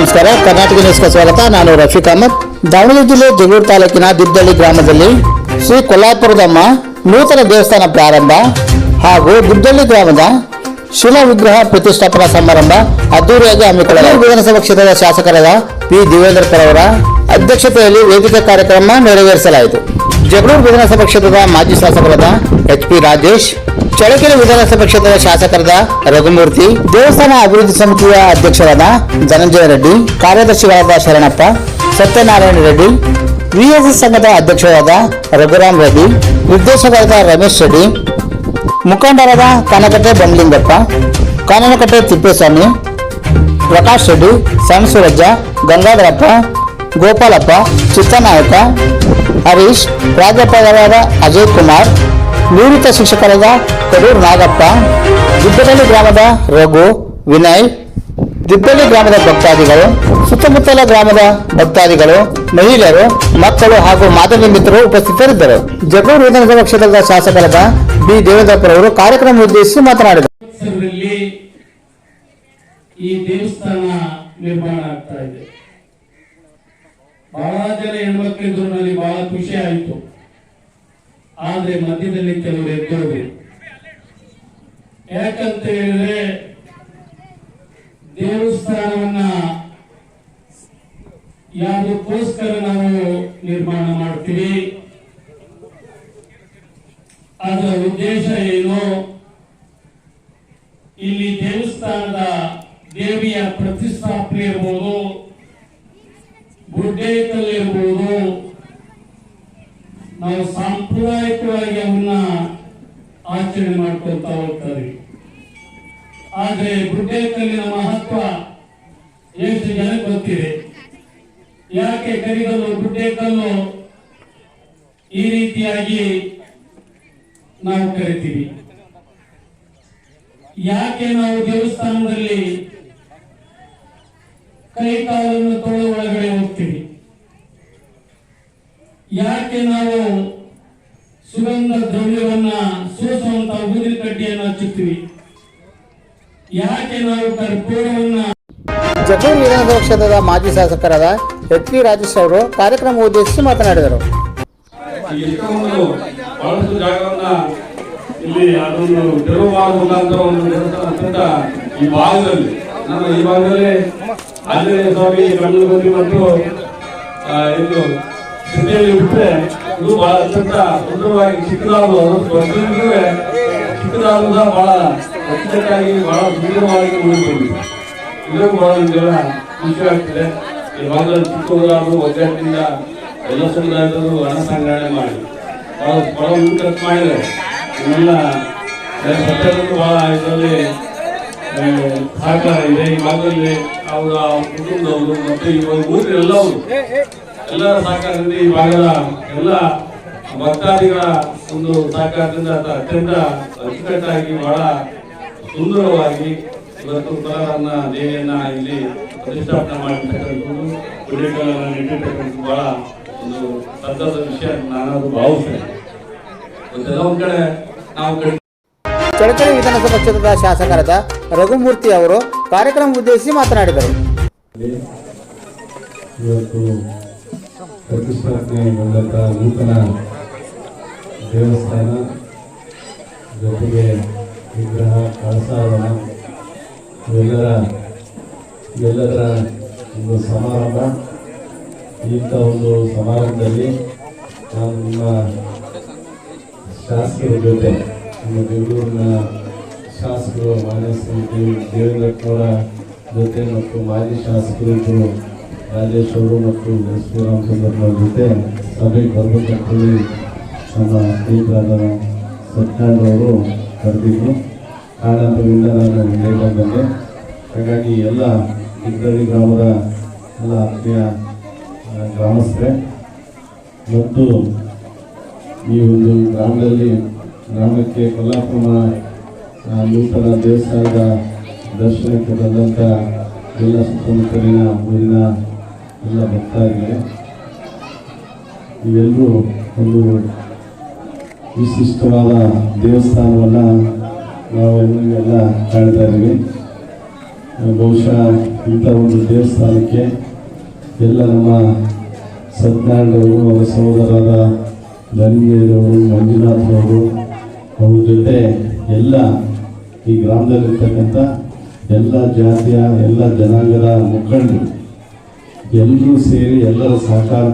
ನಮಸ್ಕಾರ. ಕರ್ನಾಟಕ ನ್ಯೂಸ್ಗೆ ಸ್ವಾಗತ. ನಾನು ರಫೀಕ್ ಅಹಮದ್. ದಾವಣಗೆರೆ ಜಿಲ್ಲೆ ಜಗಳೂರು ತಾಲೂಕಿನ ದಿದ್ದಳ್ಳಿ ಗ್ರಾಮದಲ್ಲಿ ಶ್ರೀ ಕೊಲ್ಲಾಪುರದಮ್ಮ ನೂತನ ದೇವಸ್ಥಾನ ಪ್ರಾರಂಭ ಹಾಗೂ ದಿದ್ದಳ್ಳಿ ಗ್ರಾಮದ ಶಿಲಾ ವಿಗ್ರಹ ಪ್ರತಿಷ್ಠಾಪನಾ ಸಮಾರಂಭ ಅದ್ದೂರಿಯಾಗಿ ಹಮ್ಮಿಕೊಳ್ಳಲಾಗಿದೆ. ವಿಧಾನಸಭಾ ಕ್ಷೇತ್ರದ ಶಾಸಕರಾದ ಪಿ ದಿವೇಂದ್ರಪ್ಪರ್ ಅವರ ಅಧ್ಯಕ್ಷತೆಯಲ್ಲಿ ವೇದಿಕೆ ಕಾರ್ಯಕ್ರಮ ನೆರವೇರಿಸಲಾಯಿತು. ಜಗಳೂರು ವಿಧಾನಸಭಾ ಕ್ಷೇತ್ರದ ಮಾಜಿ ಶಾಸಕರಾದ ಎಚ್ ಪಿ ರಾಜೇಶ್, ಚಳ್ಳಕೆರೆ ವಿಧಾನಸಭಾ ಕ್ಷೇತ್ರದ ಶಾಸಕರಾದ ರಘುಮೂರ್ತಿ, ದೇವಸ್ಥಾನ ಅಭಿವೃದ್ಧಿ ಸಮಿತಿಯ ಅಧ್ಯಕ್ಷರಾದ ಧನಂಜಯ ರೆಡ್ಡಿ, ಕಾರ್ಯದರ್ಶಿಗಳಾದ ಶರಣಪ್ಪ, ಸತ್ಯನಾರಾಯಣ ರೆಡ್ಡಿ, ವಿಎಸ್ಎಸ್ ಸಂಘದ ಅಧ್ಯಕ್ಷರಾದ ರಘುರಾಮ್ ರೆಡ್ಡಿ, ನಿರ್ದೇಶಕರಾದ ರಮೇಶ್ ರೆಡ್ಡಿ, ಮುಖಂಡರಾದ ಕಾನಕಟ್ಟೆ ಬೊಮ್ಮಲಿಂಗಪ್ಪ, ಕಾನನಕಟ್ಟೆ ತಿಪ್ಪೇಸ್ವಾಮಿ, ಪ್ರಕಾಶ್ ರೆಡ್ಡಿ, ಸಣ್ಣ ಸೂರಜ್ಜ, ಗಂಗಾಧರಪ್ಪ, ಗೋಪಾಲಪ್ಪ, ಚಿತ್ತನಾಯಕ, ಹರೀಶ್, ಪ್ರಾಧ್ಯಾಪಕರಾದ ಅಜಯ್ ಕುಮಾರ್, ನಿವೃತ್ತ ಶಿಕ್ಷಕರಾದ ಕಡೂರು ನಾಗಪ್ಪ, ದಿಬ್ಬಳ್ಳಿ ಗ್ರಾಮದ ರಘು, ವಿನಯ್, ದಿಬ್ಬಳ್ಳಿ ಗ್ರಾಮದ ಭಕ್ತಾದಿಗಳು, ಸುತ್ತಮುತ್ತಲ ಗ್ರಾಮದ ಭಕ್ತಾದಿಗಳು, ಮಹಿಳೆಯರು, ಮಕ್ಕಳು ಹಾಗೂ ಮಾಧ್ಯಮ ಮಿತ್ರರು ಉಪಸ್ಥಿತರಿದ್ದರು. ಜಗಳೂರು ವಿಧಾನಸಭಾ ಕ್ಷೇತ್ರದ ಶಾಸಕರಾದ ಬಿ ದೇವೇಂದ್ರಪ್ಪರ್ ಅವರು ಕಾರ್ಯಕ್ರಮ ಉದ್ದೇಶಿಸಿ ಮಾತನಾಡಿದರು. ಈ ದೇವಸ್ಥಾನ ನಿರ್ಮಾಣ ಆಗ್ತಾ ಇದೆ. ಬಹಳ ಜನ ಹೆಣ್ಮಕ್ಳಿದ್ರು, ನನಗೆ ಬಹಳ ಖುಷಿ ಆಯಿತು. ಆದ್ರೆ ಮಧ್ಯದಲ್ಲಿ ಕೆಲವರು ಎದ್ದೋದು. ಯಾಕಂತ ಹೇಳಿದ್ರೆ ದೇವಸ್ಥಾನವನ್ನ ಯಾವುದಕ್ಕೋಸ್ಕರ ನಾವು ನಿರ್ಮಾಣ ಮಾಡ್ತೀವಿ, ಅದರ ಉದ್ದೇಶ ಏನು, ಇಲ್ಲಿ ದೇವಸ್ಥಾನದ ದೇವಿಯ ಪ್ರತಿಷ್ಠಾಪನೆ ಇರ್ಬೋದು, ಗುಡ್ಡೇಕಲ್ ಇರ್ಬೋದು, ನಾವು ಸಾಂಪ್ರದಾಯಿಕವಾಗಿ ಅವನ್ನ ಆಚರಣೆ ಮಾಡ್ಕೊಳ್ತಾ ಹೋಗ್ತಾರೆ. ಆದ್ರೆ ಗುಡ್ಡೇಕಲ್ಲಿನ ಮಹತ್ವ ಎಷ್ಟು ಜನಕ್ಕೆ ಗೊತ್ತಿದೆ? ಯಾಕೆ ಕರಿಗಲ್ಲು ಗುಡ್ಡೇಕಲ್ಲು ಈ ರೀತಿಯಾಗಿ ನಾವು ಕರಿತೀವಿ? ಯಾಕೆ ನಾವು ದೇವಸ್ಥಾನದಲ್ಲಿ ಕೈ ಕಾಲನ್ನು ತೊಳೆದು ಒಳಗಡೆ ಹೋಗ್ತೀವಿ? ಯಾಕೆ ನಾವು ಸುಗಂಧ ದ್ರವ್ಯವನ್ನ ಸೂಸುವಂತ ಊದಿನ ಕಡ್ಡಿಯನ್ನು ಹಚ್ಚುತ್ತೀವಿ? ಯಾಕೆ ನಾವು ಕರ್ಪೂರವನ್ನ? ಜಗಳೂರು ವಿಧಾನಸಭಾ ಕ್ಷೇತ್ರದ ಮಾಜಿ ಶಾಸಕರಾದ ಎಚ್ ಪಿ ರಾಜೇಶ್ ಅವರು ಕಾರ್ಯಕ್ರಮ ಉದ್ದೇಶಿಸಿ ಮಾತನಾಡಿದರು. ಬಹಳಷ್ಟು ಜಾಗವನ್ನ ಇಲ್ಲಿ ಅದೊಂದು ತೆರವಾಗುವಂತ ಒಂದು ದೇವಸ್ಥಾನ ಈ ಭಾಗದಲ್ಲಿ, ನಾನು ಈ ಭಾಗದಲ್ಲಿ ಆಂಜನೇಯ ಸ್ವಾಮಿ ಕಣ್ಣು ಬಂದಿ ಮತ್ತು ಇದು ಸಿದ್ಧಿಯಲ್ಲಿ ಬಿಟ್ಟರೆ ಇದು ಬಹಳ ಅತ್ಯಂತ ಸುಂದರವಾಗಿ ಚಿಕ್ಕದಾದ ಚಿಕ್ಕದಾದ ಬಹಳ ಅಚ್ಚುಕಟ್ಟಾಗಿ ಬಹಳ ಸುಂದರವಾಗಿ ಉಳಿದುಕೊಂಡಿದೆ. ಇದಕ್ಕೂ ಬಹಳ ಜನ ಖುಷಿ ಆಗ್ತಿದೆ. ಈ ಭಾಗದಲ್ಲಿ ಚಿಕ್ಕದಾದ್ರು ಒಗ್ಗಟ್ಟಿನಿಂದ ಎಲ್ಲ ಸಮುದಾಯದವರು ಹಣ ಸಂಗ್ರಹಣೆ ಮಾಡಿ ಬಹಳ ಖರ್ಚು ಮಾಡಿದ್ದಾರೆ. ಇವೆಲ್ಲ ಸತ್ಯದಲ್ಲೂ ಬಹಳ ಇದರಲ್ಲಿ ಸಹಕಾರ ಇದೆ. ಈ ಭಾಗದಲ್ಲಿ ಅವರ ಕುಟುಂಬದವರು ಮತ್ತು ಈ ಊರಿನ ಎಲ್ಲರ ಸಹಕಾರದಿಂದ ಈ ಭಾಗದ ಎಲ್ಲ ಭಕ್ತಾದಿಗಳ ಒಂದು ಸಹಕಾರದಿಂದ ಅತ್ಯಂತ ಅಚ್ಚುಕಟ್ಟಾಗಿ ಬಹಳ ಸುಂದರವಾಗಿ ಇವತ್ತು ಕೊಲಾರನ್ನ ದೇವಿಯನ್ನ ಇಲ್ಲಿ ಪ್ರತಿಷ್ಠಾಪನೆ ಮಾಡಿರ್ತಕ್ಕಂಥದ್ದು, ಗುಡಿಗಳನ್ನು ನೆಟ್ಟಿರ್ತಕ್ಕಂಥದ್ದು ಬಹಳ ಒಂದು ಸಂತಸದ ವಿಷಯ ನಾನಾದ್ರೂ ಭಾವಿಸ್ತೇನೆ. ಒಂದ್ ಕಡೆ ನಾವು ಚಳ್ಳಕೆರೆ ವಿಧಾನಸಭಾ ಕ್ಷೇತ್ರದ ಶಾಸಕರಾದ ರಘುಮೂರ್ತಿ ಅವರು ಕಾರ್ಯಕ್ರಮ ಉದ್ದೇಶಿಸಿ ಮಾತನಾಡಿದರು. ಇವತ್ತು ಪ್ರತಿಷ್ಠಾಪನೆಗೊಂಡಂಥ ನೂತನ ದೇವಸ್ಥಾನ ಜೊತೆಗೆ ವಿಗ್ರಹ ಕಳಸಾವರಣ ಎಲ್ಲರ ಒಂದು ಸಮಾರಂಭ. ಇಂಥ ಒಂದು ಸಮಾರಂಭದಲ್ಲಿ ನಾನು ನಿಮ್ಮ ಶಾಸಕರ ಜೊತೆ, ನಮ್ಮ ಬೆಂಗಳೂರಿನ ಶಾಸಕರು ಮಾನ್ಯ ಶ್ರೀ ದೇವೇಂದ್ರಪ್ಪರ ಜೊತೆ ಮತ್ತು ಮಾಜಿ ಶಾಸಕರು ರಾಜೇಶ್ ಅವರು ಮತ್ತು ಎಸ್ ಪಿ ರಾಮಚಂದ್ರಪ್ಪರ ಜೊತೆ ಸಭೆಗೆ ಬರಬೇಕಂತೇಳಿ ನಮ್ಮ ಸ್ನೇಹಿತರಾದ ಸತ್ಯನಾರಾಯಣ ಅವರು ಕರೆದಿದ್ರು. ಕಾರಣದಿಂದ ನಾನು ಲೇಟ್ ಬಂದೆ. ಹಾಗಾಗಿ ಎಲ್ಲ ದಿಬ್ಬಳ್ಳಿ ಗ್ರಾಮದ ಎಲ್ಲ ಆತ್ಮೀಯ ಗ್ರಾಮಸ್ಥರೇ ಮತ್ತು ಈ ಒಂದು ಗ್ರಾಮಕ್ಕೆ ಕೊಲ್ಲಾಪುರ ನೂತನ ದೇವಸ್ಥಾನದ ದರ್ಶನಕ್ಕೆ ಬಂದಂಥ ಎಲ್ಲ ಸುತ್ತಮುತ್ತಲಿನ ಊರಿನ ಎಲ್ಲ ಭಕ್ತಾದಿಗಳೇ, ಇವೆಲ್ಲರೂ ಒಂದು ವಿಶಿಷ್ಟವಾದ ದೇವಸ್ಥಾನವನ್ನು ನಾವು ಎಲ್ಲ ಕಾಣ್ತಾ ಇದ್ದೀವಿ. ಬಹುಶಃ ಇಂಥ ಒಂದು ದೇವಸ್ಥಾನಕ್ಕೆ ಎಲ್ಲ ನಮ್ಮ ಸತ್ಯನಾರಾಯಣರವರು ಅವರ ಸಹೋದರರಾದ ಧನಂಜಯರವರು ಮಂಜುನಾಥ್ರವರು ಅವ್ರ ಜೊತೆ ಎಲ್ಲ ಈ ಗ್ರಾಮದಲ್ಲಿರ್ತಕ್ಕಂಥ ಎಲ್ಲ ಜಾತಿಯ ಎಲ್ಲ ಜನಾಂಗದ ಮುಖಂಡರು ಎಲ್ಲರೂ ಸೇರಿ ಎಲ್ಲರ ಸಹಕಾರದ